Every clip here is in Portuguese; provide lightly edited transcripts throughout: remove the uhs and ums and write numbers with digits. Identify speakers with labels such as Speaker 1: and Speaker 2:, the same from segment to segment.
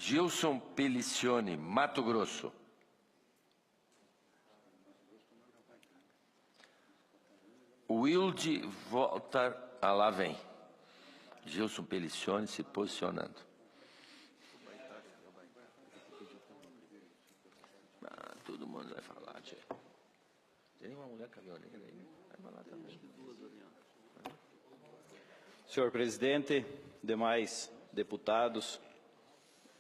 Speaker 1: Gilson Pelicione, Mato Grosso. Wilde volta a lá vem. Gilson Pelicione se posicionando. Todo mundo vai falar, tia. Tem nenhuma mulher caminhoneira aí? Vai falar também.
Speaker 2: Senhor presidente, demais deputados,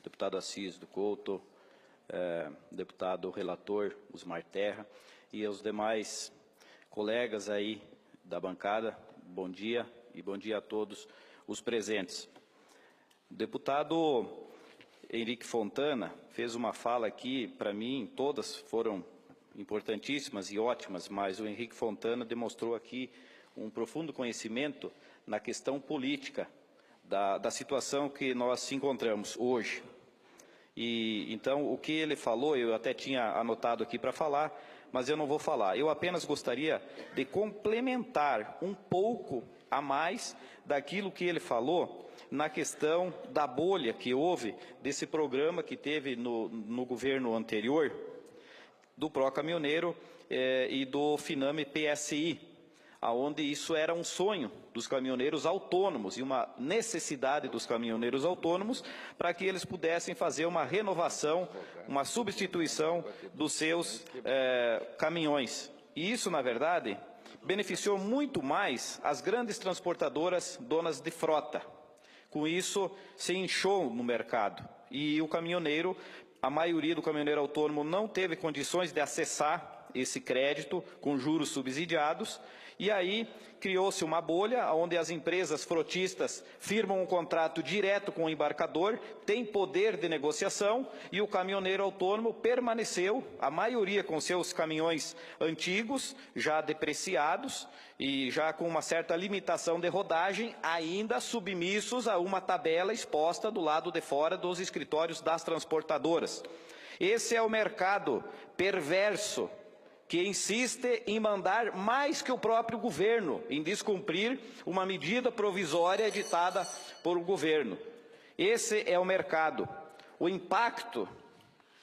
Speaker 2: deputado Assis do Couto, deputado relator Osmar Terra e aos demais colegas aí da bancada, bom dia e bom dia a todos os presentes. O deputado Henrique Fontana fez uma fala aqui, para mim, todas foram importantíssimas e ótimas, mas o Henrique Fontana demonstrou aqui um profundo conhecimento na questão política da situação que nós se encontramos hoje. E então, o que ele falou, eu até tinha anotado aqui para falar, mas eu não vou falar. Eu apenas gostaria de complementar um pouco a mais daquilo que ele falou na questão da bolha que houve desse programa que teve no governo anterior, do Procaminhoneiro e do Finame PSI, aonde isso era um sonho dos caminhoneiros autônomos e uma necessidade dos caminhoneiros autônomos para que eles pudessem fazer uma renovação, uma substituição dos seus caminhões. E isso, na verdade, beneficiou muito mais as grandes transportadoras donas de frota. Com isso, se inchou no mercado e o caminhoneiro, a maioria do caminhoneiro autônomo não teve condições de acessar esse crédito com juros subsidiados e aí criou-se uma bolha onde as empresas frotistas firmam um contrato direto com o embarcador, tem poder de negociação e o caminhoneiro autônomo permaneceu, a maioria com seus caminhões antigos, já depreciados e já com uma certa limitação de rodagem, ainda submissos a uma tabela exposta do lado de fora dos escritórios das transportadoras. Esse é o mercado perverso que insiste em mandar mais que o próprio governo, em descumprir uma medida provisória editada por o governo. Esse é o mercado. O impacto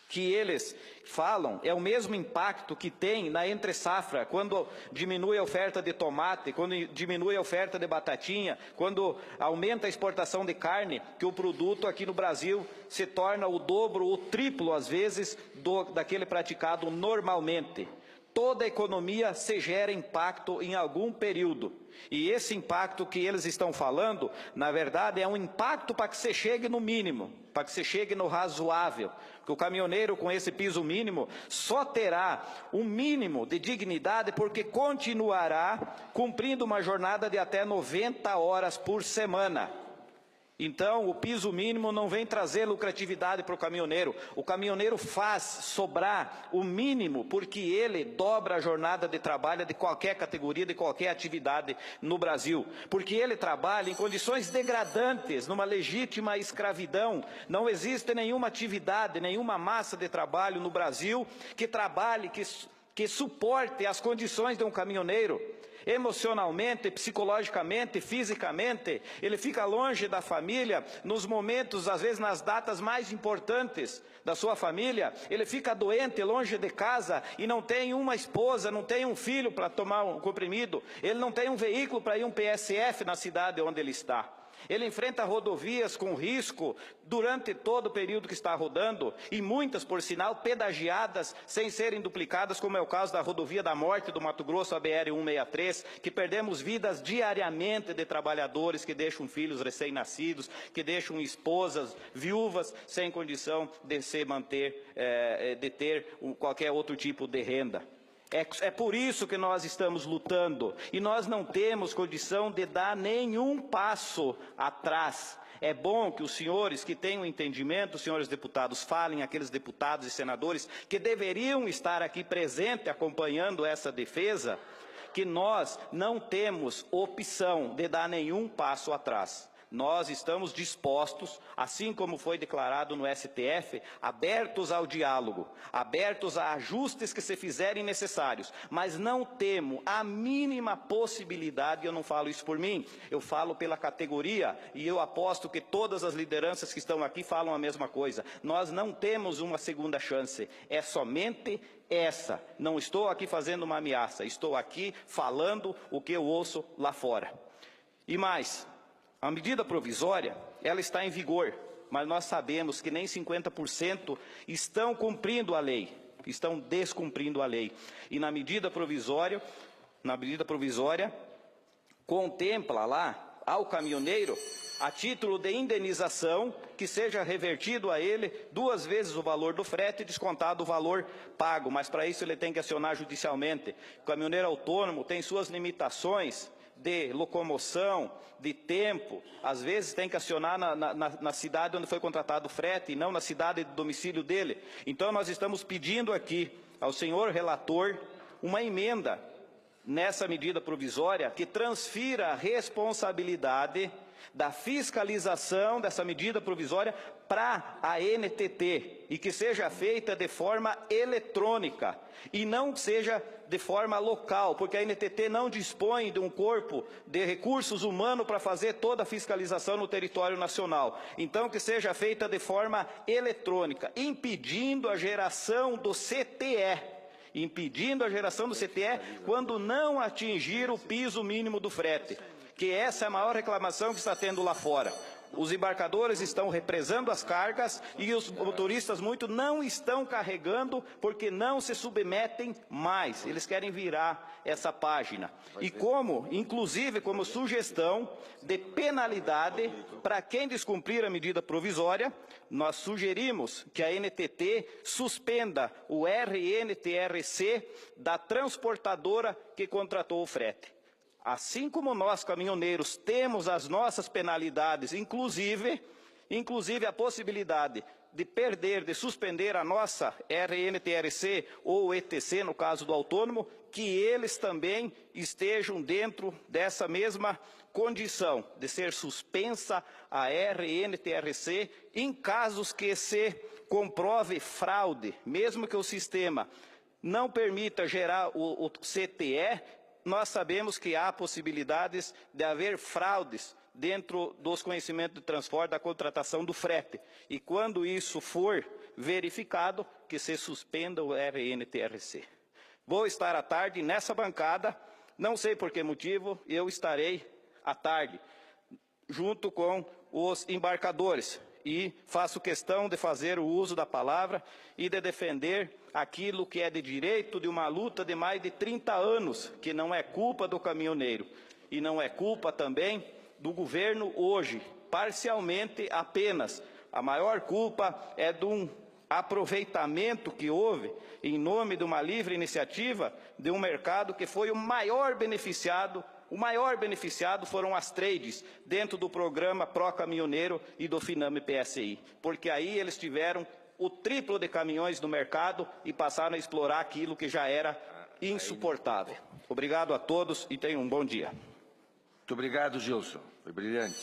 Speaker 2: que eles falam é o mesmo impacto que tem na entre-safra, quando diminui a oferta de tomate, quando diminui a oferta de batatinha, quando aumenta a exportação de carne, que o produto aqui no Brasil se torna o dobro, o triplo, às vezes, daquele praticado normalmente. Toda a economia se gera impacto em algum período. E esse impacto que eles estão falando, na verdade, é um impacto para que você chegue no mínimo, para que você chegue no razoável. Porque o caminhoneiro com esse piso mínimo só terá um mínimo de dignidade porque continuará cumprindo uma jornada de até 90 horas por semana. Então, o piso mínimo não vem trazer lucratividade para o caminhoneiro. O caminhoneiro faz sobrar o mínimo porque ele dobra a jornada de trabalho de qualquer categoria, de qualquer atividade no Brasil. Porque ele trabalha em condições degradantes, numa legítima escravidão. Não existe nenhuma atividade, nenhuma massa de trabalho no Brasil que trabalhe, que suporte as condições de um caminhoneiro. Emocionalmente, psicologicamente, fisicamente, ele fica longe da família nos momentos, às vezes nas datas mais importantes da sua família, ele fica doente, longe de casa e não tem uma esposa, não tem um filho para tomar um comprimido, ele não tem um veículo para ir um PSF na cidade onde ele está. Ele enfrenta rodovias com risco durante todo o período que está rodando, e muitas, por sinal, pedagiadas sem serem duplicadas, como é o caso da rodovia da morte do Mato Grosso, a BR-163, que perdemos vidas diariamente de trabalhadores que deixam filhos recém-nascidos, que deixam esposas, viúvas, sem condição de se manter, de ter qualquer outro tipo de renda. É por isso que nós estamos lutando e nós não temos condição de dar nenhum passo atrás. É bom que os senhores que têm o entendimento, os senhores deputados, falem àqueles deputados e senadores que deveriam estar aqui presentes acompanhando essa defesa, que nós não temos opção de dar nenhum passo atrás. nós estamos dispostos, assim como foi declarado no STF, abertos ao diálogo, abertos a ajustes que se fizerem necessários, mas não temo a mínima possibilidade, eu não falo isso por mim, eu falo pela categoria, e eu aposto que todas as lideranças que estão aqui falam a mesma coisa. Nós não temos uma segunda chance, é somente essa. Não estou aqui fazendo uma ameaça, estou aqui falando o que eu ouço lá fora. E mais, a medida provisória, ela está em vigor, mas nós sabemos que nem 50% estão cumprindo a lei, estão descumprindo a lei. E na medida provisória, contempla lá ao caminhoneiro, a título de indenização, que seja revertido a ele 2 vezes o valor do frete e descontado o valor pago, mas para isso ele tem que acionar judicialmente. O caminhoneiro autônomo tem suas limitações de locomoção, de tempo, às vezes tem que acionar na cidade onde foi contratado o frete e não na cidade de domicílio dele. Então nós estamos pedindo aqui ao senhor relator uma emenda nessa medida provisória que transfira a responsabilidade da fiscalização dessa medida provisória para a NTT e que seja feita de forma eletrônica e não seja de forma local, porque a NTT não dispõe de um corpo de recursos humanos para fazer toda a fiscalização no território nacional. Então, que seja feita de forma eletrônica, impedindo a geração do CTE. Impedindo a geração do CTE quando não atingir o piso mínimo do frete, que essa é a maior reclamação que está tendo lá fora. Os embarcadores estão represando as cargas e os motoristas muito não estão carregando porque não se submetem mais. Eles querem virar essa página. E como, inclusive, como sugestão de penalidade para quem descumprir a medida provisória, nós sugerimos que a NTT suspenda o RNTRC da transportadora que contratou o frete. Assim como nós, caminhoneiros, temos as nossas penalidades, inclusive a possibilidade de perder, de suspender a nossa RNTRC ou ETC, no caso do autônomo, que eles também estejam dentro dessa mesma condição de ser suspensa a RNTRC em casos que se comprove fraude, mesmo que o sistema não permita gerar o CTE, nós sabemos que há possibilidades de haver fraudes dentro dos conhecimentos de transporte, da contratação do frete. E quando isso for verificado, que se suspenda o RNTRC. Vou estar à tarde nessa bancada, não sei por que motivo, eu estarei à tarde, junto com os embarcadores. E faço questão de fazer o uso da palavra e de defender aquilo que é de direito de uma luta de mais de 30 anos, que não é culpa do caminhoneiro e não é culpa também do governo hoje, parcialmente apenas. A maior culpa é de um aproveitamento que houve em nome de uma livre iniciativa de um mercado que foi o maior beneficiado. O maior beneficiado foram as trades dentro do programa Pro Caminhoneiro e do Finame PSI, porque aí eles tiveram o triplo de caminhões no mercado e passaram a explorar aquilo que já era insuportável. Obrigado a todos e tenham um bom dia.
Speaker 1: Muito obrigado, Gilson. Foi brilhante.